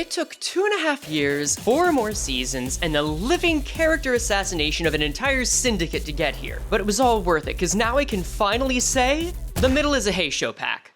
It took 2.5 years, 4 more seasons, and the living character assassination of an entire syndicate to get here. But it was all worth it, because now I can finally say, the middle is a Heisho pack.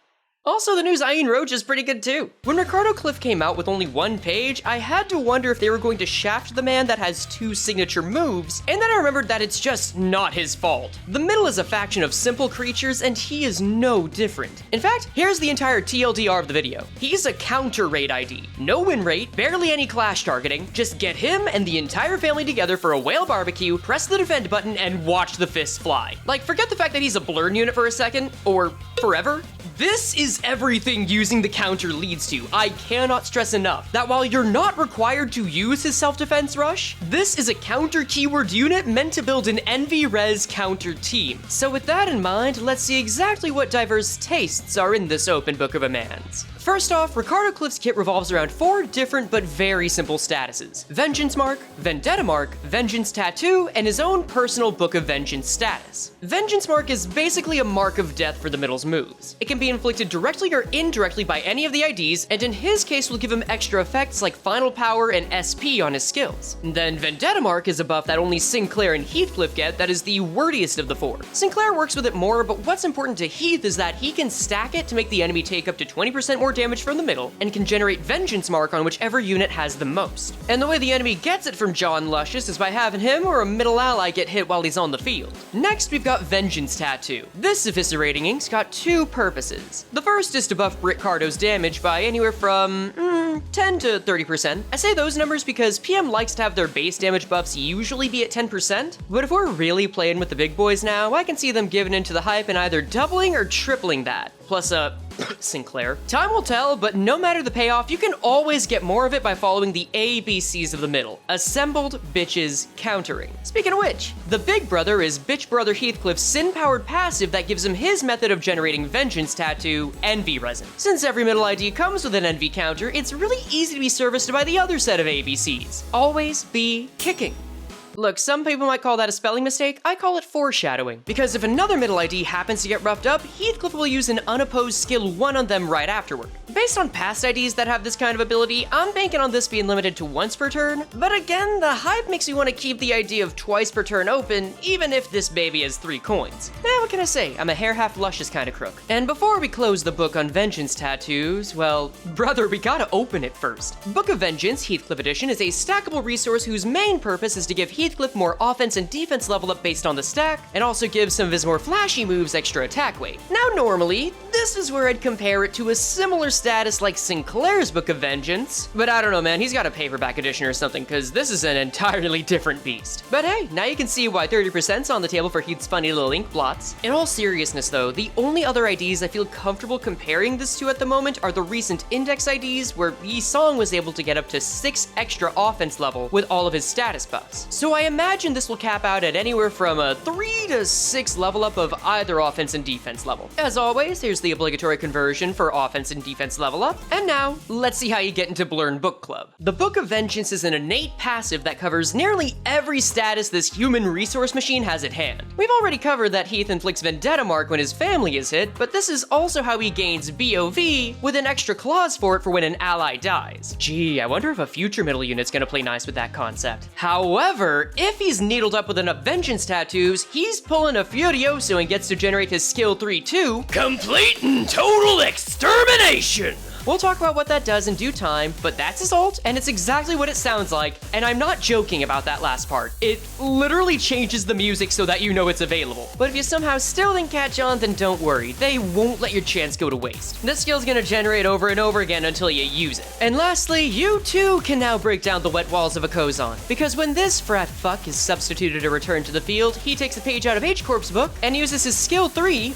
Also, the new Zayn Roach is pretty good too. When Ricardo Cliff came out with only 1 page, I had to wonder if they were going to shaft the man that has 2 signature moves, and then I remembered that it's just not his fault. The middle is a faction of simple creatures, and he is no different. In fact, here's the entire TLDR of the video. He's a counter raid ID. No win rate, barely any clash targeting, just get him and the entire family together for a whale barbecue, press the defend button, and watch the fists fly. Like, forget the fact that he's a blurn unit for a second, or forever. This is everything using the counter leads to. I cannot stress enough that while you're not required to use his self-defense rush, this is a counter keyword unit meant to build an Envy Res counter team. So with that in mind, let's see exactly what diverse tastes are in this open book of commands. First off, Ricardo Cliff's kit revolves around 4 different but very simple statuses: Vengeance Mark, Vendetta Mark, Vengeance Tattoo, and his own personal Book of Vengeance status. Vengeance Mark is basically a mark of death for the middle's moves. It can be inflicted directly or indirectly by any of the IDs, and in his case will give him extra effects like Final Power and SP on his skills. Then Vendetta Mark is a buff that only Sinclair and Heathcliff get that is the wordiest of the 4. Sinclair works with it more, but what's important to Heath is that he can stack it to make the enemy take up to 20% more damage from the middle, and can generate Vengeance Mark on whichever unit has the most. And the way the enemy gets it from John Luscious is by having him or a middle ally get hit while he's on the field. Next, we've got Vengeance Tattoo. This eviscerating ink's got 2 purposes. The first is to buff Ricardo's damage by anywhere from 10 to 30%. I say those numbers because PM likes to have their base damage buffs usually be at 10%, but if we're really playing with the big boys now, I can see them giving into the hype and either doubling or tripling that. Plus, Sinclair. Time will tell, but no matter the payoff, you can always get more of it by following the ABCs of the middle. Assembled, bitches, countering. Speaking of which, the big brother is Bitch Brother Heathcliff's sin-powered passive that gives him his method of generating Vengeance Tattoo, Envy Resin. Since every middle ID comes with an Envy counter, it's really easy to be serviced by the other set of ABCs. Always be kicking. Look, some people might call that a spelling mistake, I call it foreshadowing. Because if another middle ID happens to get roughed up, Heathcliff will use an unopposed skill 1 on them right afterward. Based on past IDs that have this kind of ability, I'm banking on this being limited to once per turn, but again, the hype makes me want to keep the idea of twice per turn open, even if this baby has 3 coins. What can I say, I'm a hair-half luscious kind of crook. And before we close the book on Vengeance Tattoos, well, brother, we gotta open it first. Book of Vengeance, Heathcliff Edition, is a stackable resource whose main purpose is to give Heathcliff more offense and defense level up based on the stack, and also gives some of his more flashy moves extra attack weight. Now normally, this is where I'd compare it to a similar status like Sinclair's Book of Vengeance, but I don't know man, he's got a paperback edition or something, cause this is an entirely different beast. But hey, now you can see why 30%'s on the table for Heath's funny little ink blots. In all seriousness though, the only other IDs I feel comfortable comparing this to at the moment are the recent index IDs where Yi Song was able to get up to 6 extra offense level with all of his status buffs. So I imagine this will cap out at anywhere from a 3 to 6 level up of either offense and defense level. As always, here's the obligatory conversion for offense and defense level up. And now, let's see how you get into Blurn Book Club. The Book of Vengeance is an innate passive that covers nearly every status this human resource machine has at hand. We've already covered that Heath inflicts Vendetta Mark when his family is hit, but this is also how he gains BOV with an extra clause for it for when an ally dies. Gee, I wonder if a future middle unit's gonna play nice with that concept. However, if he's needled up with enough Vengeance Tattoos, he's pulling a Furioso and gets to generate his skill 3 too. Complete and total extermination! We'll talk about what that does in due time, but that's his ult, and it's exactly what it sounds like, and I'm not joking about that last part. It literally changes the music so that you know it's available. But if you somehow still didn't catch on, then don't worry, they won't let your chance go to waste. This skill's gonna generate over and over again until you use it. And lastly, you too can now break down the wet walls of a Kozon, because when this frat fuck is substituted to return to the field, he takes a page out of H-Corp's book and uses his skill 3,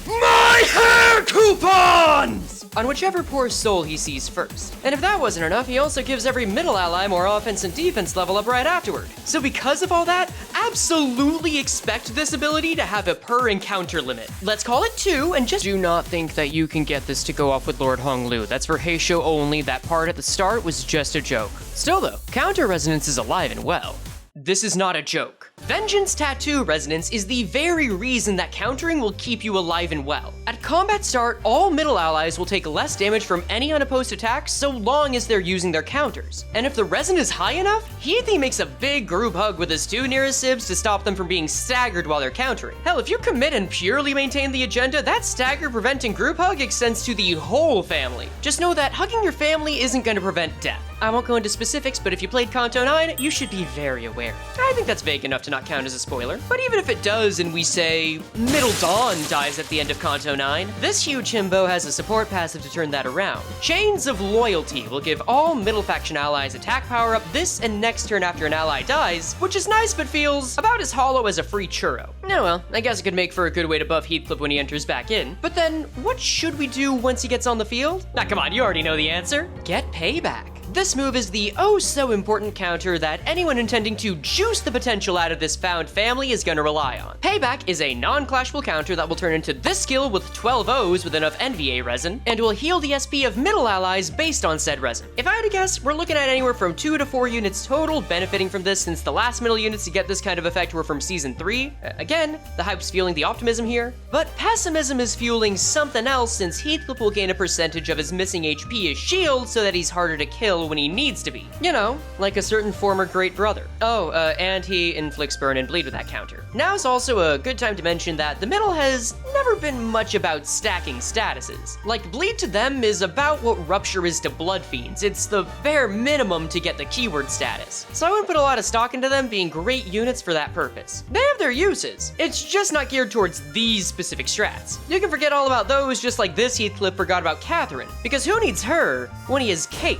My Hair Coupons! On whichever poor soul he sees first. And if that wasn't enough, he also gives every middle ally more offense and defense level up right afterward. So because of all that, absolutely expect this ability to have a per encounter limit. Let's call it 2, and just do not think that you can get this to go off with Lord Honglu. That's for Heisho only. That part at the start was just a joke. Still though, counter resonance is alive and well. This is not a joke. Vengeance Tattoo Resonance is the very reason that countering will keep you alive and well. At combat start, all middle allies will take less damage from any unopposed attacks so long as they're using their counters. And if the resin is high enough, Heathy makes a big group hug with his two nearest sibs to stop them from being staggered while they're countering. Hell, if you commit and purely maintain the agenda, that stagger preventing group hug extends to the whole family. Just know that hugging your family isn't going to prevent death. I won't go into specifics, but if you played Kanto 9, you should be very aware. I think that's vague enough to not count as a spoiler. But even if it does and we say Middle Dawn dies at the end of Kanto 9, this huge himbo has a support passive to turn that around. Chains of Loyalty will give all middle faction allies attack power up this and next turn after an ally dies, which is nice but feels about as hollow as a free churro. Oh well, I guess it could make for a good way to buff Heathcliff when he enters back in. But then, what should we do once he gets on the field? Nah, come on, you already know the answer. Get payback. This move is the oh-so-important counter that anyone intending to juice the potential out of this found family is going to rely on. Payback is a non-clashable counter that will turn into this skill with 12 O's with enough NVA resin, and will heal the SP of middle allies based on said resin. If I had to guess, we're looking at anywhere from 2 to 4 units total benefiting from this, since the last middle units to get this kind of effect were from Season 3. Again, the hype's fueling the optimism here, but pessimism is fueling something else, since Heathcliff will gain a percentage of his missing HP as shield so that he's harder to kill when he needs to be. You know, like a certain former great brother. Oh, and he inflicts burn and bleed with that counter. Now's also a good time to mention that the middle has never been much about stacking statuses. Like, bleed to them is about what rupture is to blood fiends. It's the bare minimum to get the keyword status. So I wouldn't put a lot of stock into them being great units for that purpose. They have their uses. It's just not geared towards these specific strats. You can forget all about those just like this Heathcliff forgot about Catherine, because who needs her when he has Kate?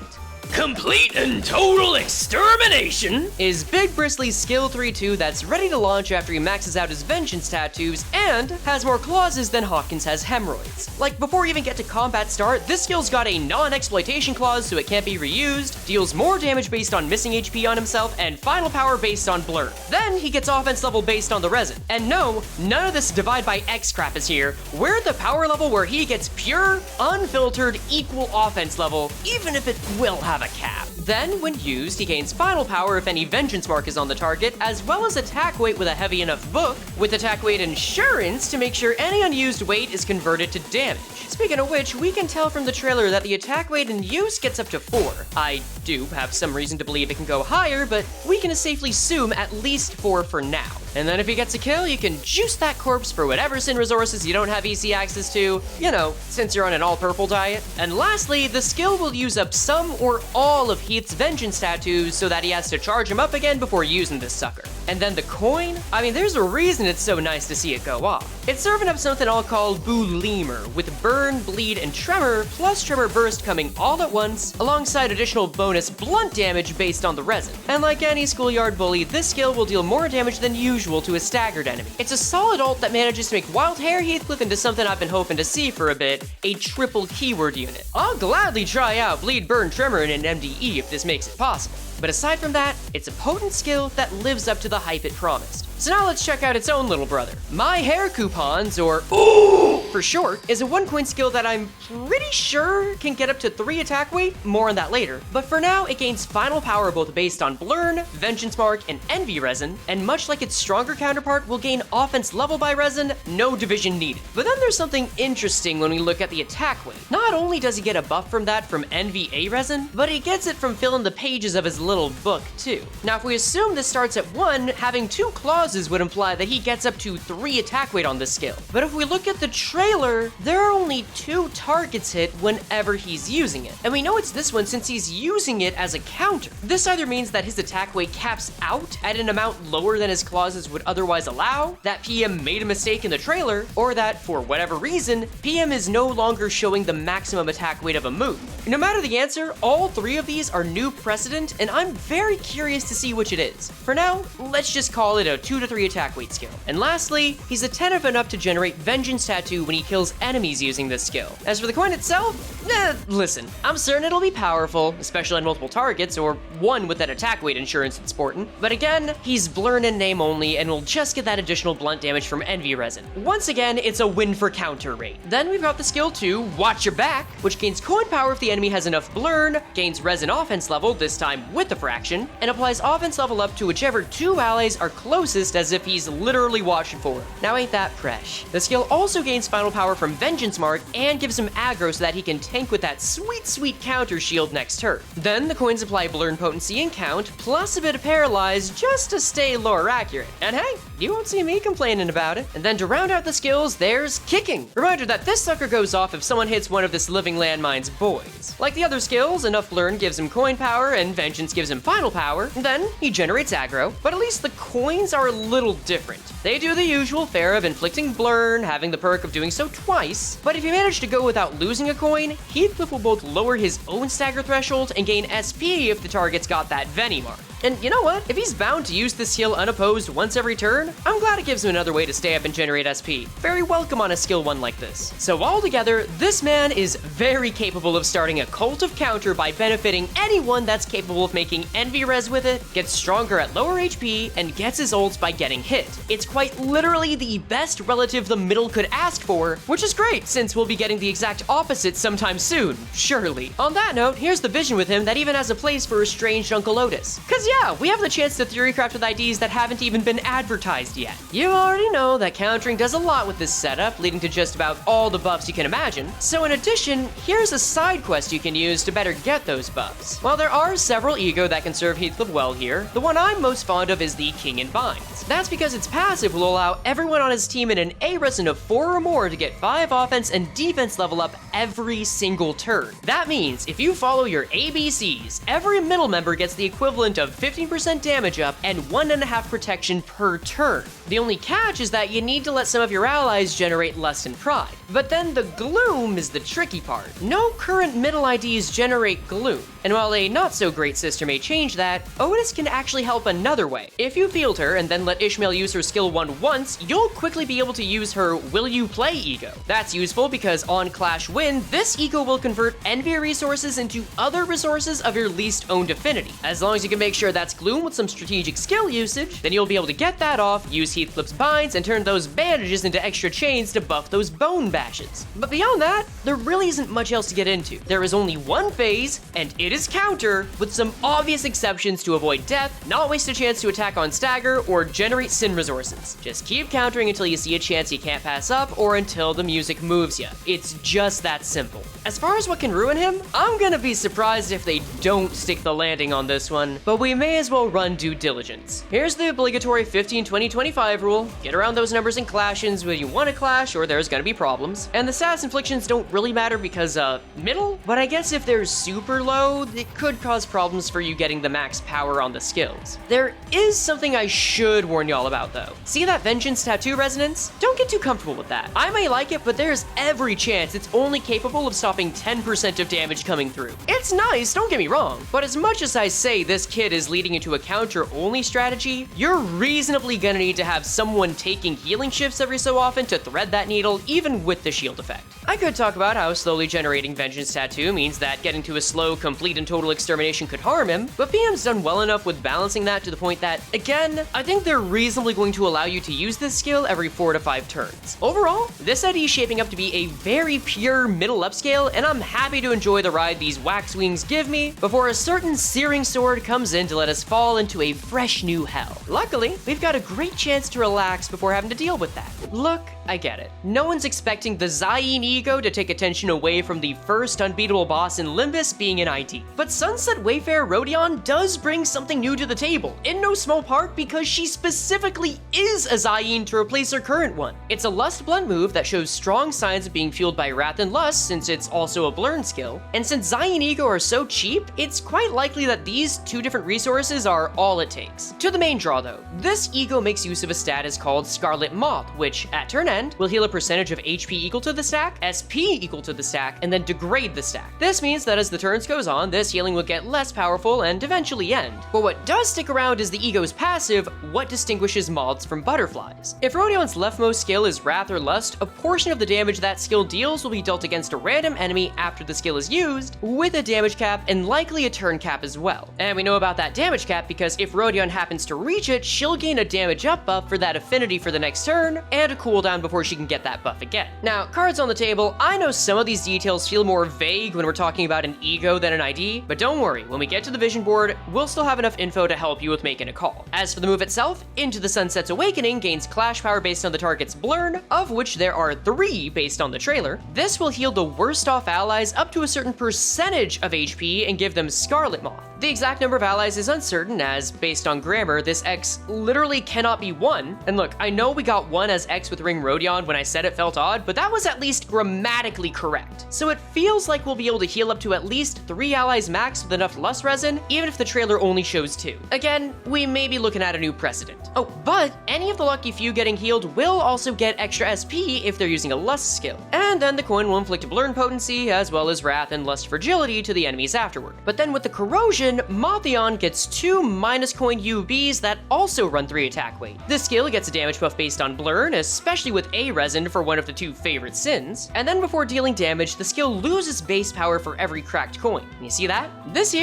Complete and total extermination is Big Bristly's skill 3-2 that's ready to launch after he maxes out his vengeance tattoos and has more clauses than Hawkins has hemorrhoids. Like, before you even get to combat start, this skill's got a non-exploitation clause so it can't be reused, deals more damage based on missing HP on himself, and final power based on blur. Then he gets offense level based on the resin. And no, none of this divide by X crap is here. We're at the power level where he gets pure, unfiltered, equal offense level, even if it will have a cap. Then, when used, he gains final power if any vengeance mark is on the target, as well as attack weight with a heavy enough book, with attack weight insurance to make sure any unused weight is converted to damage. Speaking of which, we can tell from the trailer that the attack weight in use gets up to 4. I do have some reason to believe it can go higher, but we can safely assume at least 4 for now. And then if he gets a kill, you can juice that corpse for whatever sin resources you don't have EC access to, you know, since you're on an all-purple diet. And lastly, the skill will use up some or all of Heath's vengeance tattoos so that he has to charge them up again before using this sucker. And then the coin? I mean, there's a reason it's so nice to see it go off. It's serving up something I'll call Boolemer, with burn, bleed, and tremor, plus tremor burst coming all at once, alongside additional bonus blunt damage based on the resin. And like any schoolyard bully, this skill will deal more damage than usual to a staggered enemy. It's a solid ult that manages to make Wild Hair Heathcliff into something I've been hoping to see for a bit, a triple keyword unit. I'll gladly try out Bleed, Burn, Tremor in an MDE if this makes it possible. But aside from that, it's a potent skill that lives up to the hype it promised. So now let's check out its own little brother. My Hair Coupons, or OOOOH for short, is a 1-coin skill that I'm pretty sure can get up to 3 attack weight, more on that later. But for now, it gains final power both based on Blurn, Vengeance Mark, and Envy Resin, and much like its stronger counterpart, will gain offense level by resin, no division needed. But then there's something interesting when we look at the attack weight. Not only does he get a buff from that from NVA resin, but he gets it from filling the pages of his little book too. Now if we assume this starts at 1, having 2 clauses would imply that he gets up to 3 attack weight on this skill. But if we look at the trailer, there are only 2 targets hit whenever he's using it. And we know it's this one since he's using it as a counter. This either means that his attack weight caps out at an amount lower than his clauses would otherwise allow, that PM made a mistake in the trailer, or that, for whatever reason, PM is no longer showing the maximum attack weight of a move. No matter the answer, all 3 of these are new precedent, and I'm very curious to see which it is. For now, let's just call it a 2 to 3 attack weight skill. And lastly, he's attentive enough to generate Vengeance Tattoo when he kills enemies using this skill. As for the coin itself, Listen, I'm certain it'll be powerful, especially on multiple targets, or one with that attack weight insurance it's sporting. But again, he's blurred in name only, and will just get that additional blunt damage from Envy Resin. Once again, it's a win for counter rate. Then we've got the skill 2, Watch Your Back, which gains coin power if the enemy has enough blurn, gains Resin offense level, this time with the fraction, and applies offense level up to whichever 2 allies are closest as if he's literally watching for him. Now ain't that fresh. The skill also gains final power from Vengeance Mark and gives him aggro so that he can tank with that sweet counter shield next turn. Then the coins apply blurn potency and count, plus a bit of paralyze just to stay lore accurate. And hey, you won't see me complaining about it. And then to round out the skills, there's kicking. Reminder that this sucker goes off if someone hits one of this living landmine's boys. Like the other skills, enough blurn gives him coin power and vengeance gives him final power. Then he generates aggro, but at least the coins are a little different. They do the usual fare of inflicting blurn, having the perk of doing so twice, but if you manage to go without losing a coin, Heathcliff will both lower his own stagger threshold and gain SP if the target's got that Veni mark. And you know what? If he's bound to use this skill unopposed once every turn, I'm glad it gives him another way to stay up and generate SP. Very welcome on a skill 1 like this. So altogether, this man is very capable of starting a cult of counter by benefiting anyone that's capable of making Envy Res with it, gets stronger at lower HP, and gets his ults by getting hit. It's quite literally the best relative the middle could ask for, which is great since we'll be getting the exact opposite sometime soon, surely. On that note, here's the vision with him that even has a place for estranged Uncle Otis. Cause yeah, we have the chance to theorycraft with IDs that haven't even been advertised yet. You already know that countering does a lot with this setup, leading to just about all the buffs you can imagine. So in addition, here's a side quest you can use to better get those buffs. While there are several ego that can serve Heathcliff well here, the one I'm most fond of is the King in Binds. That's because its passive will allow everyone on his team in an A resin of 4 or more to get 5 offense and defense level up every single turn. That means if you follow your ABCs, every middle member gets the equivalent of 15% damage up and 1.5 protection per turn. The only catch is that you need to let some of your allies generate lust and pride. But then the gloom is the tricky part. No current middle IDs generate gloom. And while a not so great sister may change that, Otis can actually help another way. If you field her and then let Ishmael use her skill 1 once, you'll quickly be able to use her Will You Play ego. That's useful because on Clash Win, this ego will convert envy resources into other resources of your least owned affinity. As long as you can make sure that's gloom with some strategic skill usage, then you'll be able to get that off, use Heathcliff's binds, and turn those bandages into extra chains to buff those bone bashes. But beyond that, there really isn't much else to get into. There is only one phase, and it is counter, with some obvious exceptions to avoid death, not waste a chance to attack on stagger, or generate sin resources. Just keep countering until you see a chance you can't pass up, or until the music moves you. It's just that simple. As far as what can ruin him, I'm gonna be surprised if they don't stick the landing on this one, but we may as well run due diligence. Here's the obligatory 15-20-25 rule. Get around those numbers in clashes when you want to clash, or there's gonna be problems. And the status inflictions don't really matter because, middle? But I guess if they're super low, it could cause problems for you getting the max power on the skills. There is something I should warn y'all about though. See that Vengeance Tattoo resonance? Don't get too comfortable with that. I may like it, but there's every chance it's only capable of stopping 10% of damage coming through. It's nice, don't get me wrong, but as much as I say this kid is leading into a counter-only strategy, you're reasonably gonna need to have someone taking healing shifts every so often to thread that needle, even with the shield effect. I could talk about how slowly generating Vengeance Tattoo means that getting to a slow, complete, and total extermination could harm him, but PM's done well enough with balancing that to the point that, again, I think they're reasonably going to allow you to use this skill every 4 to 5 turns. Overall, this ID is shaping up to be a very pure middle upscale, and I'm happy to enjoy the ride these wax wings give me before a certain searing sword comes in to let us fall into a fresh new hell. Luckily, we've got a great chance to relax before having to deal with that. Look, I get it. No one's expecting the Zayn ego to take attention away from the first unbeatable boss in Limbus being an ID. But Sunset Wayfarer Rodion does bring something new to the table, in no small part because she specifically is a Zayn to replace her current one. It's a Lust Blunt move that shows strong signs of being fueled by Wrath and Lust since it's also a Blurn skill, and since Zayn ego are so cheap, it's quite likely that these 2 different resources are all it takes. To the main draw though, this ego makes use of a status called Scarlet Moth, which at turn and will heal a percentage of HP equal to the stack, SP equal to the stack, and then degrade the stack. This means that as the turns goes on, this healing will get less powerful and eventually end. But what does stick around is the ego's passive, what distinguishes moths from butterflies. If Rodion's leftmost skill is Wrath or Lust, a portion of the damage that skill deals will be dealt against a random enemy after the skill is used, with a damage cap and likely a turn cap as well. And we know about that damage cap because if Rodion happens to reach it, she'll gain a damage up buff for that affinity for the next turn, and a cooldown before she can get that buff again. Now, cards on the table, I know some of these details feel more vague when we're talking about an ego than an ID, but don't worry, when we get to the vision board, we'll still have enough info to help you with making a call. As for the move itself, Into the Sunset's Awakening gains clash power based on the target's blurn, of which there are 3 based on the trailer. This will heal the worst off allies up to a certain percentage of HP and give them Scarlet Moth. The exact number of allies is uncertain as, based on grammar, this X literally cannot be 1. And look, I know we got 1 as X with Ring Rodion when I said it felt odd, but that was at least grammatically correct. So it feels like we'll be able to heal up to at least 3 allies max with enough Lust Resin, even if the trailer only shows 2. Again, we may be looking at a new precedent. Oh, but any of the lucky few getting healed will also get extra SP if they're using a Lust skill. And then the coin will inflict Blurn Potency, as well as Wrath and Lust Fragility to the enemies afterward. But then with the Corrosion, Mothyon gets 2 minus coin UBs that also run 3 attack weight. This skill gets a damage buff based on Blurn, especially with A resin for one of the 2 favorite sins. And then before dealing damage, the skill loses base power for every cracked coin. You see that? This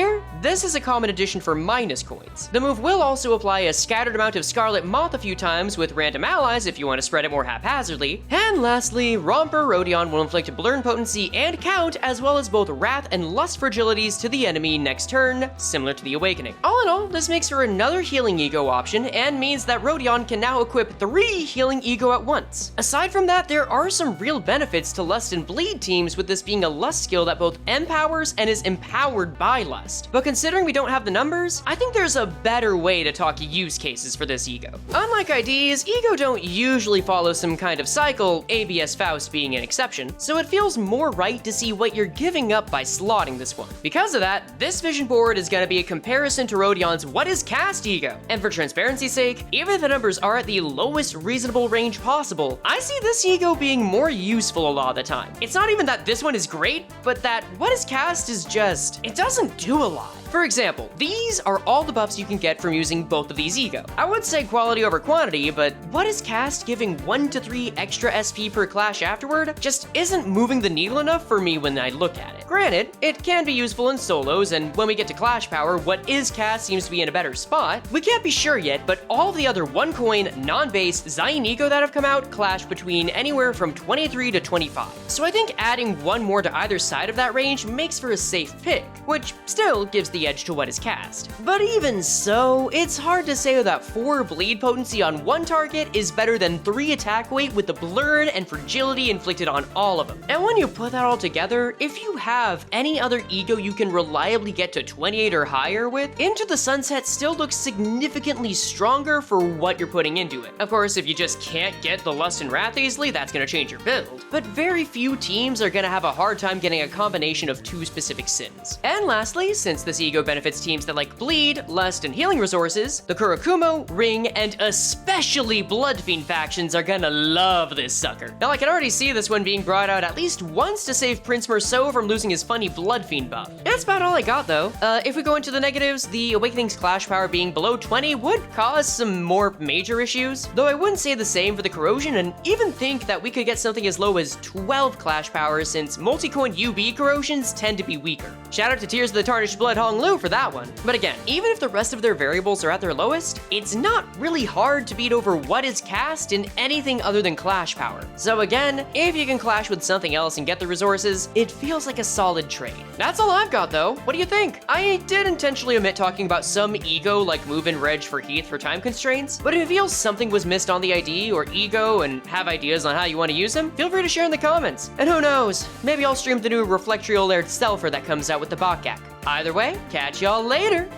is a common addition for minus coins. The move will also apply a scattered amount of Scarlet Moth a few times with random allies if you want to spread it more haphazardly. And lastly, Romper Rodion will inflict Blurn Potency and Count, as well as both Wrath and Lust Fragilities to the enemy next turn, similar to the Awakening. All in all, this makes for another healing ego option and means that Rodion can now equip 3 healing ego at once. Aside from that, there are some real benefits to Lust and Bleed teams, with this being a Lust skill that both empowers and is empowered by Lust. But considering we don't have the numbers, I think there's a better way to talk use cases for this ego. Unlike IDs, ego don't usually follow some kind of cycle, ABS Faust being an exception, so it feels more right to see what you're giving up by slotting this one. Because of that, this vision board is going to be a comparison to Rodion's What is Cast ego. And for transparency's sake, even if the numbers are at the lowest reasonable range possible, I see this ego being more useful a lot of the time. It's not even that this one is great, but that What is Cast is just, it doesn't do a lot. For example, these are all the buffs you can get from using both of these ego. I would say quality over quantity, but What is Cast giving 1 to 3 extra SP per clash afterward just isn't moving the needle enough for me when I look at it. Granted, it can be useful in solos, and when we get to clash power, What is Cast seems to be in a better spot. We can't be sure yet, but all the other 1 coin, non-base Zion ego that have come out clash between anywhere from 23 to 25. So I think adding 1 more to either side of that range makes for a safe pick, which still gives the edge to What is Cast. But even so, it's hard to say that 4 bleed potency on 1 target is better than 3 attack weight with the blurn and fragility inflicted on all of them. And when you put that all together, if you have any other ego you can reliably get to 28 or higher with, Into the Sunset still looks significantly stronger for what you're putting into it. Of course, if you just can't get the Lust and Wrath easily, that's gonna change your build. But very few teams are gonna have a hard time getting a combination of 2 specific sins. And lastly, since this ego benefits teams that like Bleed, Lust, and healing resources, the Kurakumo, Ring, and especially Bloodfiend factions are gonna love this sucker. Now I can already see this one being brought out at least once to save Prince Merceau from losing his funny Bloodfiend buff. That's about all I got though. If we go into the negatives, the Awakening's clash power being below 20 would cause some more major issues, though I wouldn't say the same for the Corrosion, and even think that we could get something as low as 12 clash power, since multi-coin UB Corrosions tend to be weaker. Shout out to Tears of the Tarnished Blood Hong Lu for that one. But again, even if the rest of their variables are at their lowest, it's not really hard to beat over What is Cast in anything other than clash power. So again, if you can clash with something else and get the resources, it feels like a solid trade. That's all I've got though. What do you think? I did intentionally omit talking about some ego like move and reg for Heath for time constraints, but if you feel something was missed on the ID or ego and have ideas on how you want to use them, feel free to share in the comments. And who knows, maybe I'll stream the new Reflectrial Laird Selfer that comes out with the Bakgak. Either way, catch y'all later!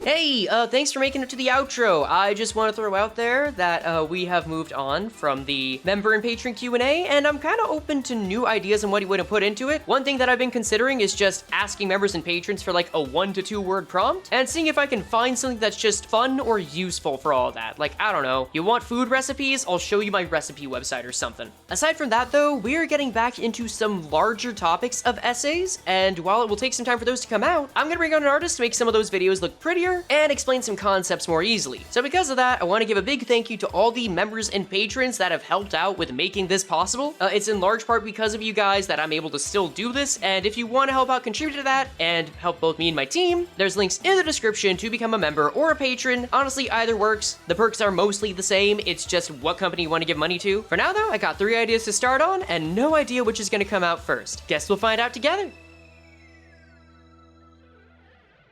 Hey, thanks for making it to the outro. I just want to throw out there that we have moved on from the member and patron Q&A, and I'm kind of open to new ideas on what he would have put into it. One thing that I've been considering is just asking members and patrons for like a 1 to 2 word prompt, and seeing if I can find something that's just fun or useful for all that. Like, I don't know, you want food recipes? I'll show you my recipe website or something. Aside from that though, we are getting back into some larger topics of essays, and while it will take some time for those to come out, I'm gonna bring on an artist to make some of those videos look prettier and explain some concepts more easily. So because of that, I want to give a big thank you to all the members and patrons that have helped out with making this possible. It's in large part because of you guys that I'm able to still do this, and if you want to help out contribute to that and help both me and my team, there's links in the description to become a member or a patron. Honestly, either works. The perks are mostly the same, it's just what company you want to give money to. For now though, I got 3 ideas to start on, and no idea which is going to come out first. Guess we'll find out together.